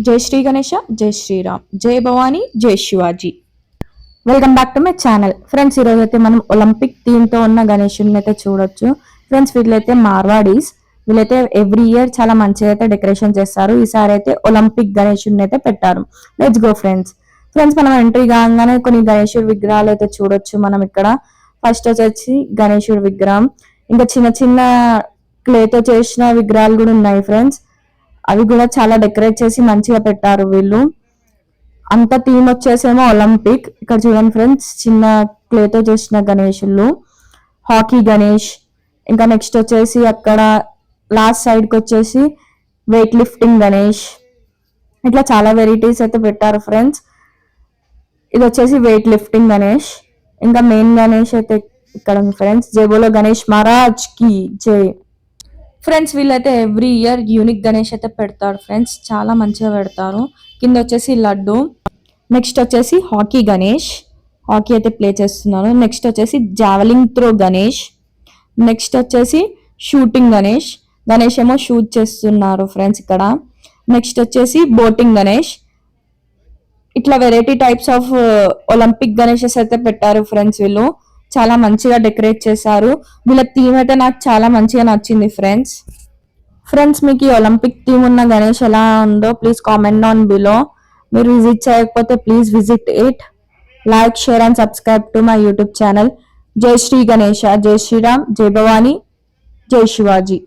జై శ్రీ గణేష, జై శ్రీరామ్, జై భవానీ, జై Shivaji. Welcome back to my channel. Friends, ఈరోజు అయితే మనం ఒలింపిక్ థీమ్ తో ఉన్న గణేషుని అయితే చూడొచ్చు. ఫ్రెండ్స్, వీళ్ళైతే మార్వాడీస్. వీళ్ళైతే ఎవ్రీ ఇయర్ చాలా మంచిగా అయితే డెకరేషన్ చేస్తారు. ఈసారి అయితే ఒలింపిక్ గణేషుని అయితే పెట్టారు. Let's go friends. ఫ్రెండ్స్, మనం ఎంట్రీ కాగానే కొన్ని గణేశుడి విగ్రహాలు అయితే చూడొచ్చు. మనం ఇక్కడ ఫస్ట్ వచ్చేసి గణేశుడి విగ్రహం, ఇంకా చిన్న చిన్న క్లేతో చేసిన విగ్రహాలు కూడా ఉన్నాయి ఫ్రెండ్స్. అవి కూడా చాలా డెకరేట్ చేసి మంచిగా పెట్టారు వీళ్ళు. అంత థీమ్ వచ్చేసేమో ఒలింపిక్. ఇక్కడ చూడండి ఫ్రెండ్స్, చిన్న క్లేతో చేసిన గణేషులు, హాకీ గణేష్. ఇంకా నెక్స్ట్ వచ్చేసి అక్కడ లాస్ట్ సైడ్ కి వచ్చేసి వెయిట్ లిఫ్టింగ్ గణేష్. ఇట్లా చాలా వెరైటీస్ అయితే పెట్టారు ఫ్రెండ్స్. ఇది వచ్చేసి వెయిట్ లిఫ్టింగ్ గణేష్. ఇంకా మెయిన్ గణేష్ అయితే ఇక్కడ ఉంది ఫ్రెండ్స్. జై బోలో గణేష్ మహారాజ్ కి జై. ఫ్రెండ్స్, వీళ్ళైతే ఎవ్రీ ఇయర్ యూనిక్ గణేష్ అయితే పెడతారు ఫ్రెండ్స్. చాలా మంచిగా పెడతారు. కింద వచ్చేసి లడ్డు. నెక్స్ట్ వచ్చేసి హాకీ గణేష్, హాకీ అయితే ప్లే చేస్తున్నారు. నెక్స్ట్ వచ్చేసి జావలింగ్ త్రో గణేష్. నెక్స్ట్ వచ్చేసి షూటింగ్ గణేష్. గణేష్ ఏమో షూట్ చేస్తున్నారు ఫ్రెండ్స్ ఇక్కడ. నెక్స్ట్ వచ్చేసి బోటింగ్ గణేష్. ఇట్లా variety types of Olympic Ganeshes అయితే పెట్టారు ఫ్రెండ్స్. వీళ్ళు చాలా మంచిగా డెకరేట్ చేశారు. వీళ్ళ థీమ్ అయితే నాకు చాలా మంచిగా నచ్చింది ఫ్రెండ్స్. ఫ్రెండ్స్, మీకు ఈ ఒలింపిక్ థీమ్ ఉన్న గణేష్ ఎలా ఉందో ప్లీజ్ కామెంట్ డౌన్ బిలో. మీరు విజిట్ చేయకపోతే please visit it. Like, share and subscribe to my YouTube channel. జై శ్రీ గణేష, జై శ్రీరామ్, జై భవానీ, జై శివాజీ.